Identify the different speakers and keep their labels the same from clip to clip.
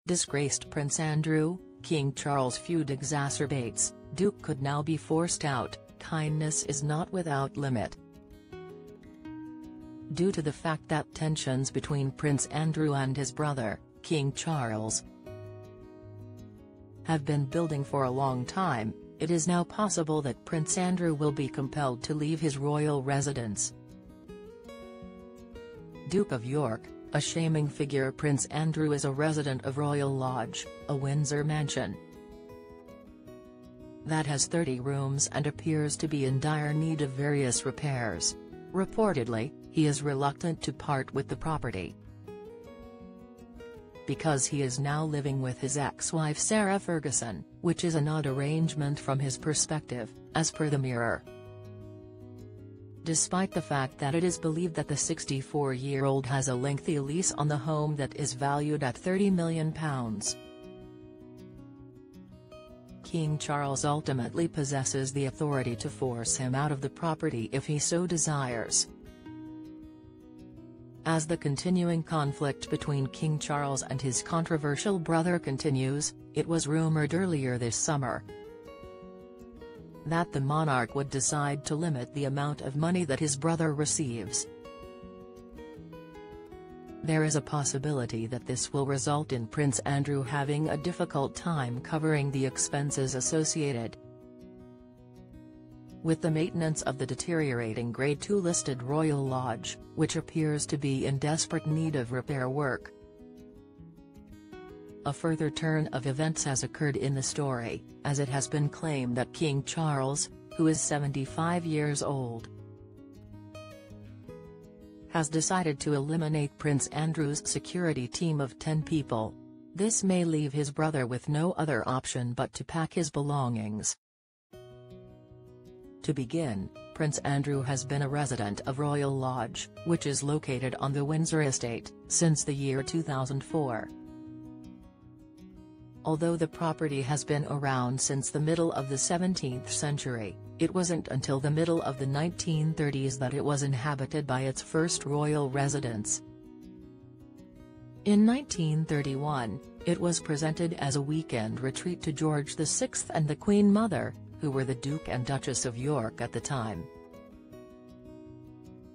Speaker 1: Disgraced Prince Andrew, King Charles' feud exacerbates, Duke could now be forced out, kindness is not without limit. Due to the fact that tensions between Prince Andrew and his brother, King Charles, have been building for a long time, it is now possible that Prince Andrew will be compelled to leave his royal residence. Duke of York, a shaming figure. Prince Andrew is a resident of Royal Lodge, a Windsor mansion that has 30 rooms and appears to be in dire need of various repairs. Reportedly, he is reluctant to part with the property because he is now living with his ex-wife Sarah Ferguson, which is an odd arrangement from his perspective, as per the Mirror. Despite the fact that it is believed that the 64-year-old has a lengthy lease on the home that is valued at £30 million. King Charles ultimately possesses the authority to force him out of the property if he so desires. As the continuing conflict between King Charles and his controversial brother continues, it was rumored earlier this summer that the monarch would decide to limit the amount of money that his brother receives. There is a possibility that this will result in Prince Andrew having a difficult time covering the expenses associated with the maintenance of the deteriorating Grade 2 listed Royal Lodge, which appears to be in desperate need of repair work. A further turn of events has occurred in the story, as it has been claimed that King Charles, who is 75 years old, has decided to eliminate Prince Andrew's security team of 10 people. This may leave his brother with no other option but to pack his belongings. To begin, Prince Andrew has been a resident of Royal Lodge, which is located on the Windsor estate, since the year 2004. Although the property has been around since the middle of the 17th century, it wasn't until the middle of the 1930s that it was inhabited by its first royal residents. In 1931, it was presented as a weekend retreat to George VI and the Queen Mother, who were the Duke and Duchess of York at the time.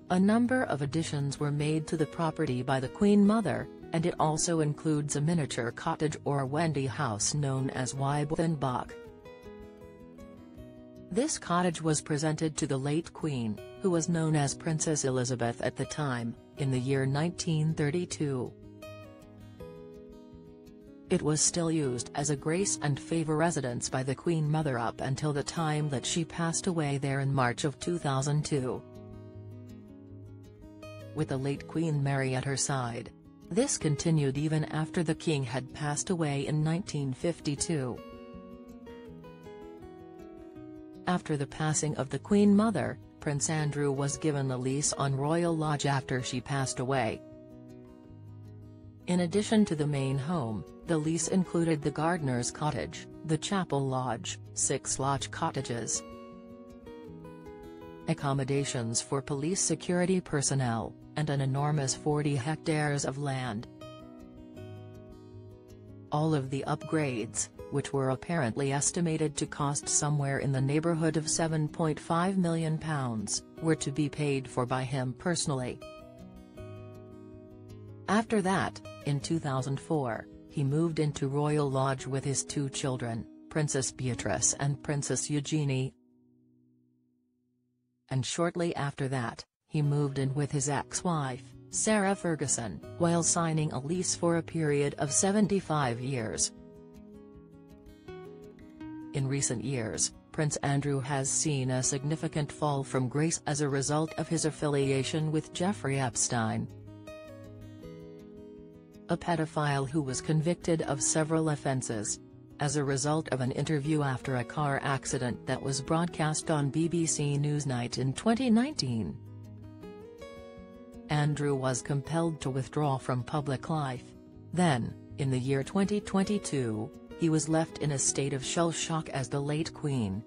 Speaker 1: A number of additions were made to the property by the Queen Mother, and it also includes a miniature cottage or Wendy house known as Wybodenbach. This cottage was presented to the late Queen, who was known as Princess Elizabeth at the time, in the year 1932. It was still used as a grace and favour residence by the Queen Mother up until the time that she passed away there in March of 2002. With the late Queen Mary at her side, this continued even after the King had passed away in 1952. After the passing of the Queen Mother, Prince Andrew was given a lease on Royal Lodge after she passed away. In addition to the main home, the lease included the gardener's cottage, the chapel lodge, 6 lodge cottages, accommodations for police security personnel, and an enormous 40 hectares of land. All of the upgrades, which were apparently estimated to cost somewhere in the neighbourhood of £7.5 million, were to be paid for by him personally. After that, in 2004, he moved into Royal Lodge with his 2 children, Princess Beatrice and Princess Eugenie. And shortly after that, he moved in with his ex-wife, Sarah Ferguson, while signing a lease for a period of 75 years. In recent years, Prince Andrew has seen a significant fall from grace as a result of his affiliation with Jeffrey Epstein, a pedophile who was convicted of several offences. As a result of an interview after a car accident that was broadcast on BBC Newsnight in 2019, Andrew was compelled to withdraw from public life. Then, in the year 2022, he was left in a state of shell shock as the late Queen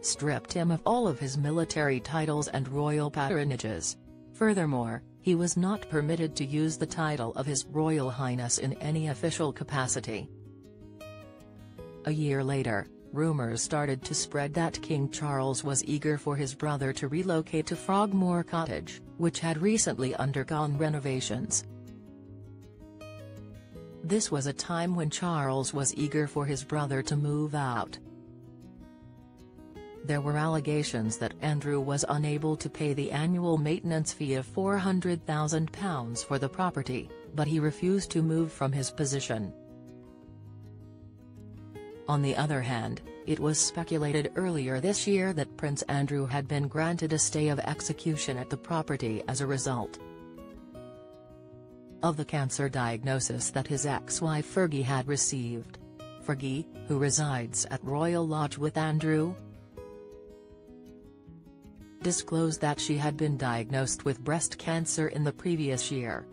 Speaker 1: stripped him of all of his military titles and royal patronages. Furthermore, he was not permitted to use the title of His Royal Highness in any official capacity. A year later, rumors started to spread that King Charles was eager for his brother to relocate to Frogmore Cottage, which had recently undergone renovations. This was a time when Charles was eager for his brother to move out. There were allegations that Andrew was unable to pay the annual maintenance fee of £400,000 for the property, but he refused to move from his position. On the other hand, it was speculated earlier this year that Prince Andrew had been granted a stay of execution at the property as a result of the cancer diagnosis that his ex-wife Fergie had received. Fergie, who resides at Royal Lodge with Andrew, disclosed that she had been diagnosed with breast cancer in the previous year.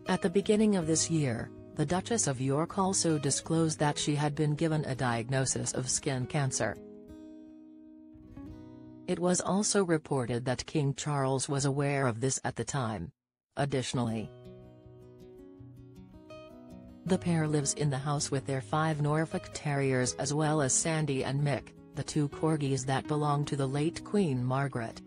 Speaker 1: At the beginning of this year, the Duchess of York also disclosed that she had been given a diagnosis of skin cancer. It was also reported that King Charles was aware of this at the time. Additionally, the pair lives in the house with their 5 Norfolk Terriers as well as Sandy and Mick, the 2 corgis that belonged to the late Queen Margaret.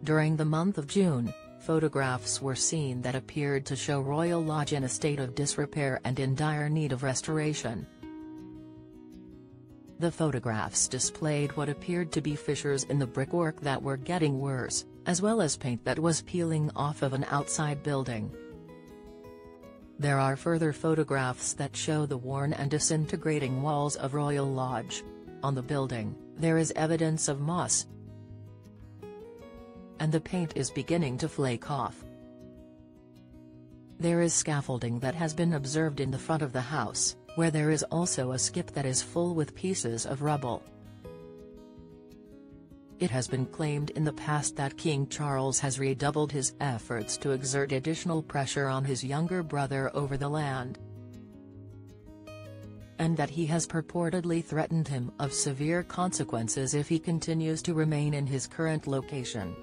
Speaker 1: During the month of June, photographs were seen that appeared to show Royal Lodge in a state of disrepair and in dire need of restoration. The photographs displayed what appeared to be fissures in the brickwork that were getting worse, as well as paint that was peeling off of an outside building. There are further photographs that show the worn and disintegrating walls of Royal Lodge. On the building, there is evidence of moss, and the paint is beginning to flake off. There is scaffolding that has been observed in the front of the house, where there is also a skip that is full with pieces of rubble. It has been claimed in the past that King Charles has redoubled his efforts to exert additional pressure on his younger brother over the land, and that he has purportedly threatened him of severe consequences if he continues to remain in his current location.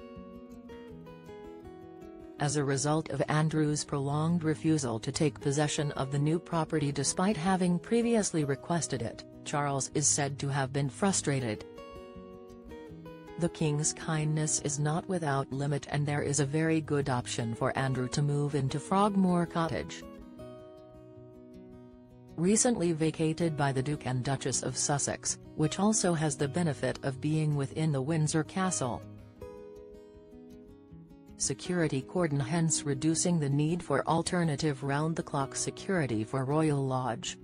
Speaker 1: As a result of Andrew's prolonged refusal to take possession of the new property despite having previously requested it, Charles is said to have been frustrated. The King's kindness is not without limit, and there is a very good option for Andrew to move into Frogmore Cottage, recently vacated by the Duke and Duchess of Sussex, which also has the benefit of being within the Windsor Castle security cordon, hence reducing the need for alternative round-the-clock security for Royal Lodge.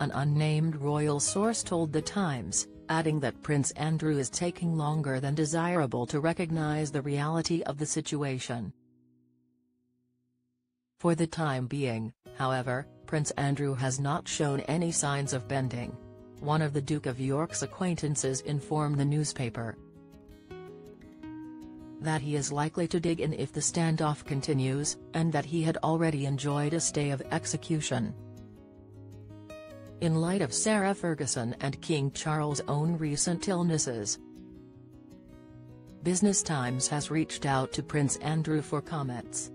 Speaker 1: An unnamed royal source told The Times, adding that Prince Andrew is taking longer than desirable to recognise the reality of the situation. For the time being, however, Prince Andrew has not shown any signs of bending. One of the Duke of York's acquaintances informed the newspaper that he is likely to dig in if the standoff continues, and that he had already enjoyed a stay of execution. In light of Sarah Ferguson and King Charles' own recent illnesses, Business Times has reached out to Prince Andrew for comments.